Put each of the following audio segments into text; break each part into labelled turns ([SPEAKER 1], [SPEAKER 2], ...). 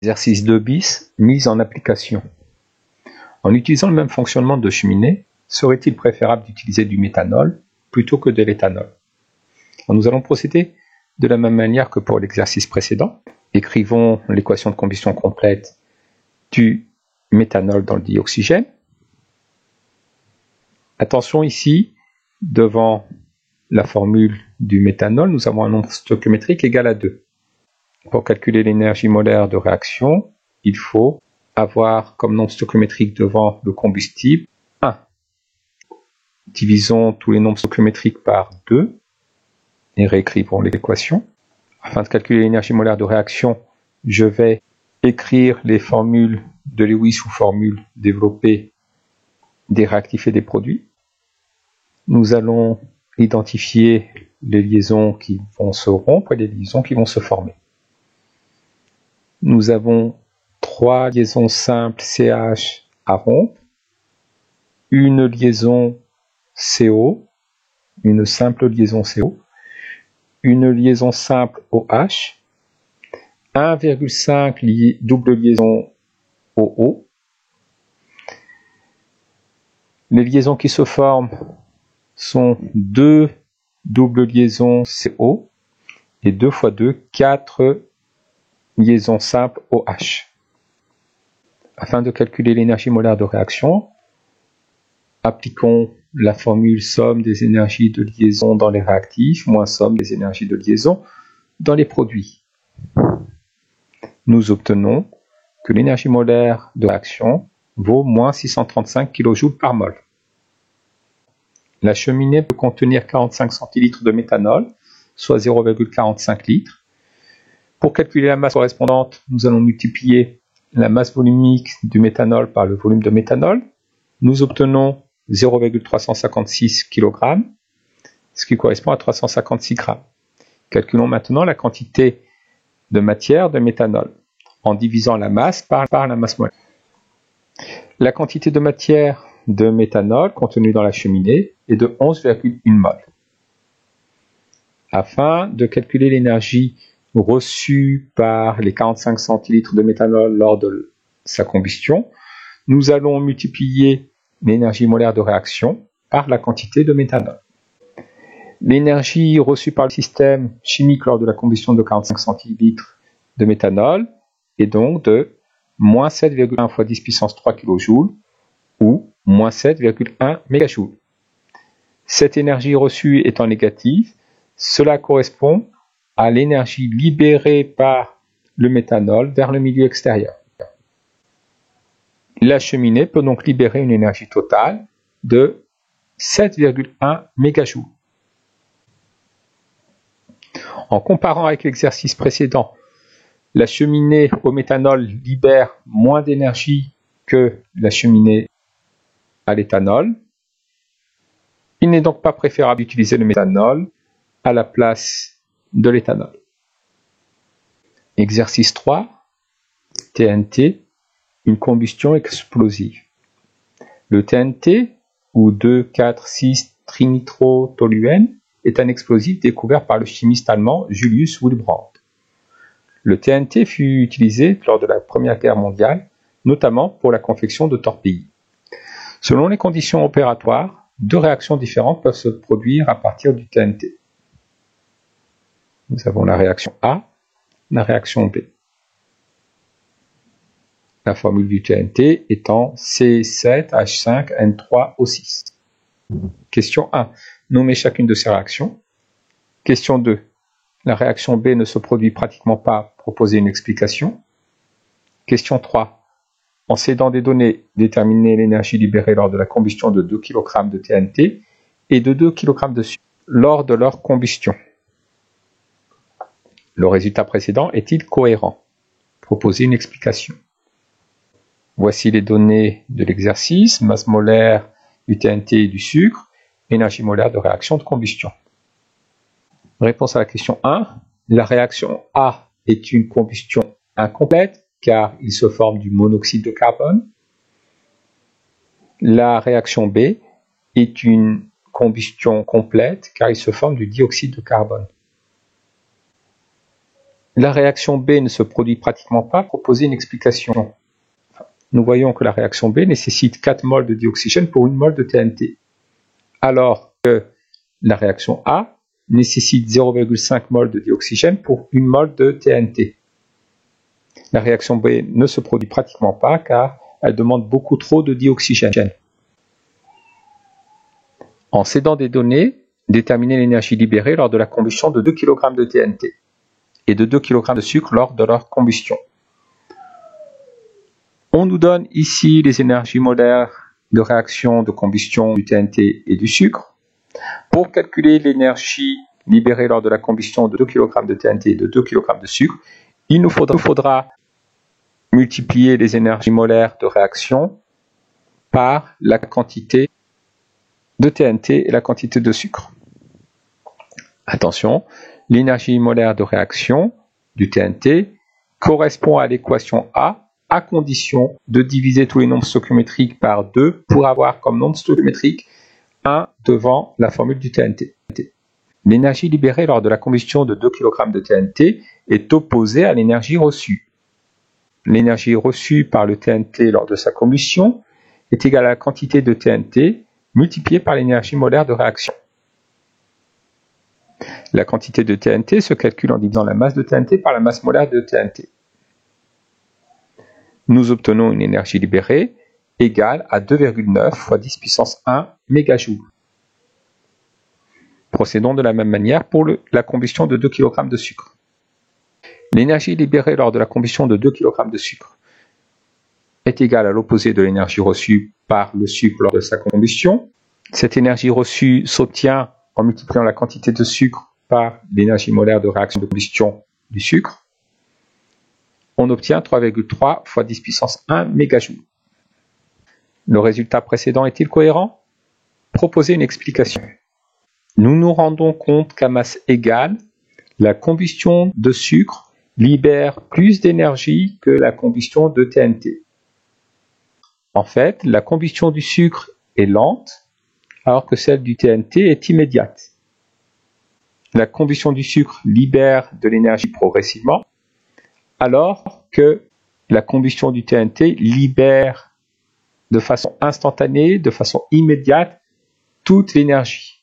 [SPEAKER 1] Exercice 2 bis, mise en application. En utilisant le même fonctionnement de cheminée, serait-il préférable d'utiliser du méthanol plutôt que de l'éthanol? Nous allons procéder de la même manière que pour l'exercice précédent. Écrivons l'équation de combustion complète du méthanol dans le dioxygène. Attention ici, devant la formule du méthanol, nous avons un nombre stoichiométrique égal à 2. Pour calculer l'énergie molaire de réaction, il faut avoir comme nombre stoichiométrique devant le combustible 1. Divisons tous les nombres stoichiométriques par 2 et réécrivons l'équation. Afin de calculer l'énergie molaire de réaction, je vais écrire les formules de Lewis ou formules développées des réactifs et des produits. Nous allons identifier les liaisons qui vont se rompre et les liaisons qui vont se former. Nous avons 3 liaisons simples CH à rompre, une liaison CO, une simple liaison CO, une liaison simple OH, 1,5 double liaison OO. Les liaisons qui se forment sont 2 doubles liaisons CO et 2 fois 2, 4 liaisons simples OH. Afin de calculer l'énergie molaire de réaction, appliquons la formule somme des énergies de liaison dans les réactifs moins somme des énergies de liaison dans les produits. Nous obtenons que l'énergie molaire de réaction vaut moins 635 kJ par mol. La cheminée peut contenir 45 centilitres de méthanol, soit 0,45 litres. Pour calculer la masse correspondante, nous allons multiplier la masse volumique du méthanol par le volume de méthanol. Nous obtenons 0,356 kg, ce qui correspond à 356 g. Calculons maintenant la quantité de matière de méthanol en divisant la masse par la masse molaire. La quantité de matière de méthanol contenue dans la cheminée est de 11,1 mol. Afin de calculer l'énergie reçue par les 45 centilitres de méthanol lors de sa combustion, nous allons multiplier l'énergie molaire de réaction par la quantité de méthanol. L'énergie reçue par le système chimique lors de la combustion de 45 centilitres de méthanol est donc de moins 7,1 fois 10 puissance 3 kJ ou moins 7,1 MJ. Cette énergie reçue étant négative, cela correspond à l'énergie libérée par le méthanol vers le milieu extérieur. La cheminée peut donc libérer une énergie totale de 7,1 MJ. En comparant avec l'exercice précédent, la cheminée au méthanol libère moins d'énergie que la cheminée à l'éthanol. Il n'est donc pas préférable d'utiliser le méthanol à la place de l'éthanol. Exercice 3, TNT, une combustion explosive. Le TNT, ou 2,4,6-trinitrotoluène, est un explosif découvert par le chimiste allemand Julius Willebrand. Le TNT fut utilisé lors de la Première Guerre mondiale, notamment pour la confection de torpilles. Selon les conditions opératoires, 2 réactions différentes peuvent se produire à partir du TNT. Nous avons la réaction A, la réaction B. La formule du TNT étant C7H5N3O6. Question 1. Nommez chacune de ces réactions. Question 2. La réaction B ne se produit pratiquement pas. Proposez une explication. Question 3. En s'aidant des données, déterminez l'énergie libérée lors de la combustion de 2 kg de TNT et de 2 kg de sucre lors de leur combustion. Le résultat précédent est-il cohérent? Proposez une explication. Voici les données de l'exercice, masse molaire du TNT et du sucre, énergie molaire de réaction de combustion. Réponse à la question 1. La réaction A est une combustion incomplète car il se forme du monoxyde de carbone. La réaction B est une combustion complète car il se forme du dioxyde de carbone. La réaction B ne se produit pratiquement pas. Proposer une explication. Nous voyons que la réaction B nécessite 4 moles de dioxygène pour 1 mol de TNT. Alors que la réaction A nécessite 0,5 mol de dioxygène pour 1 mol de TNT. La réaction B ne se produit pratiquement pas car elle demande beaucoup trop de dioxygène. En s'aidant des données, déterminer l'énergie libérée lors de la combustion de 2 kg de TNT et de 2 kg de sucre lors de leur combustion. On nous donne ici les énergies molaires de réaction de combustion du TNT et du sucre. Pour calculer l'énergie libérée lors de la combustion de 2 kg de TNT et de 2 kg de sucre, il nous faudra multiplier les énergies molaires de réaction par la quantité de TNT et la quantité de sucre. Attention, l'énergie molaire de réaction du TNT correspond à l'équation A à condition de diviser tous les nombres stoichiométriques par 2 pour avoir comme nombre stoichiométrique 1 devant la formule du TNT. L'énergie libérée lors de la combustion de 2 kg de TNT est opposée à l'énergie reçue. L'énergie reçue par le TNT lors de sa combustion est égale à la quantité de TNT multipliée par l'énergie molaire de réaction. La quantité de TNT se calcule en divisant la masse de TNT par la masse molaire de TNT. Nous obtenons une énergie libérée égale à 2,9 fois 10 puissance 1 mégajoule. Procédons de la même manière pour la combustion de 2 kg de sucre. L'énergie libérée lors de la combustion de 2 kg de sucre est égale à l'opposé de l'énergie reçue par le sucre lors de sa combustion. Cette énergie reçue s'obtient en multipliant la quantité de sucre par l'énergie molaire de réaction de combustion du sucre. On obtient 3,3 fois 10 puissance 1 mégajoule. Le résultat précédent est-il cohérent? Proposez une explication. Nous nous rendons compte qu'à masse égale, la combustion de sucre libère plus d'énergie que la combustion de TNT. En fait, la combustion du sucre est lente, alors que celle du TNT est immédiate. La combustion du sucre libère de l'énergie progressivement, alors que la combustion du TNT libère de façon instantanée, de façon immédiate, toute l'énergie.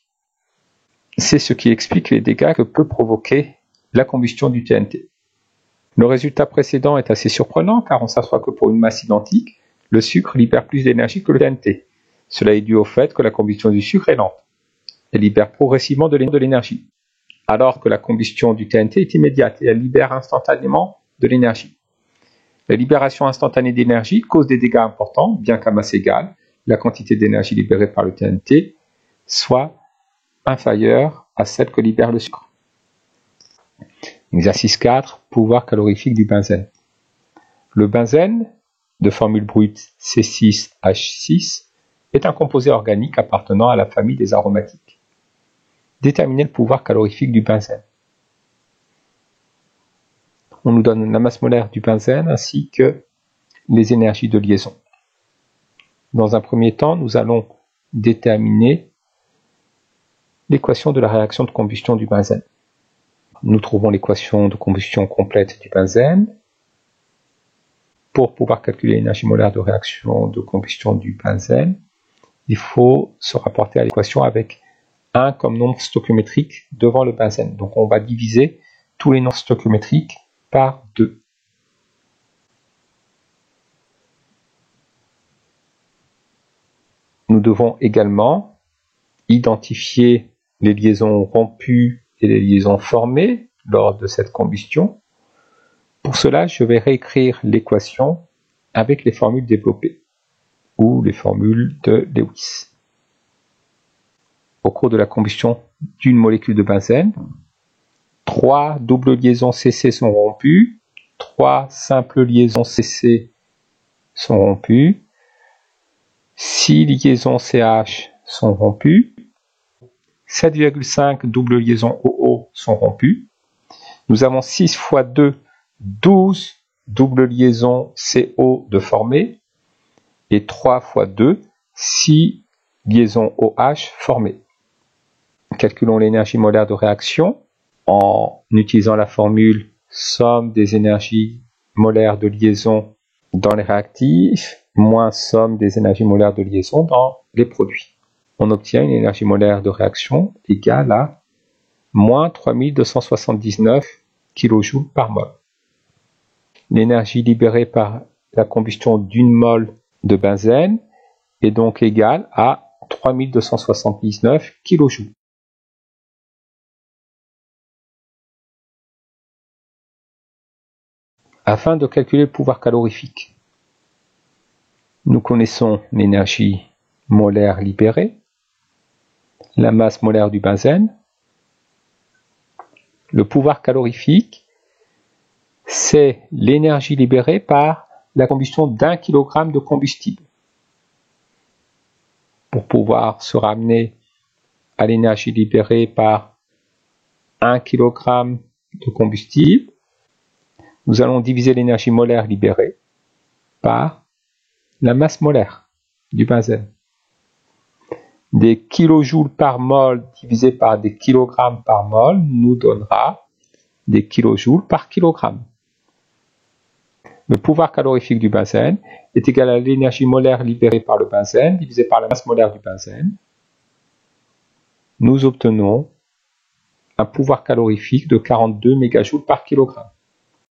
[SPEAKER 1] C'est ce qui explique les dégâts que peut provoquer la combustion du TNT. Le résultat précédent est assez surprenant car on s'aperçoit que pour une masse identique, le sucre libère plus d'énergie que le TNT. Cela est dû au fait que la combustion du sucre est lente. Elle libère progressivement de l'énergie, alors que la combustion du TNT est immédiate et elle libère instantanément de l'énergie. La libération instantanée d'énergie cause des dégâts importants, bien qu'à masse égale, la quantité d'énergie libérée par le TNT soit inférieure à celle que libère le sucre. Exercice 4, pouvoir calorifique du benzène. Le benzène, de formule brute C6H6, est un composé organique appartenant à la famille des aromatiques. Déterminer le pouvoir calorifique du benzène. On nous donne la masse molaire du benzène ainsi que les énergies de liaison. Dans un premier temps, nous allons déterminer l'équation de la réaction de combustion du benzène. Nous trouvons l'équation de combustion complète du benzène. Pour pouvoir calculer l'énergie molaire de réaction de combustion du benzène, il faut se rapporter à l'équation avec 1 comme nombre stoichiométrique devant le benzène. Donc on va diviser tous les nombres stoichiométriques par 2. Nous devons également identifier les liaisons rompues et les liaisons formées lors de cette combustion. Pour cela, je vais réécrire l'équation avec les formules développées ou les formules de Lewis. Au cours de la combustion d'une molécule de benzène, 3 doubles liaisons CC sont rompues, 3 simples liaisons CC sont rompues, 6 liaisons CH sont rompues, 7,5 doubles liaisons OO sont rompues. Nous avons 6 fois 2, 12 doubles liaisons CO de formées et 3 fois 2, 6 liaisons OH formées. Calculons l'énergie molaire de réaction en utilisant la formule somme des énergies molaires de liaison dans les réactifs, moins somme des énergies molaires de liaison dans les produits. On obtient une énergie molaire de réaction égale à moins 3279 kJ par mol. L'énergie libérée par la combustion d'une mole de benzène est donc égale à 3279 kJ. Afin de calculer le pouvoir calorifique, nous connaissons l'énergie molaire libérée, la masse molaire du benzène. Le pouvoir calorifique, c'est l'énergie libérée par la combustion d'1 kg de combustible. Pour pouvoir se ramener à l'énergie libérée par 1 kg de combustible, nous allons diviser l'énergie molaire libérée par la masse molaire du benzène. Des kilojoules par mol divisé par des kilogrammes par mol nous donnera des kilojoules par kilogramme. Le pouvoir calorifique du benzène est égal à l'énergie molaire libérée par le benzène divisé par la masse molaire du benzène. Nous obtenons un pouvoir calorifique de 42 mégajoules par kilogramme.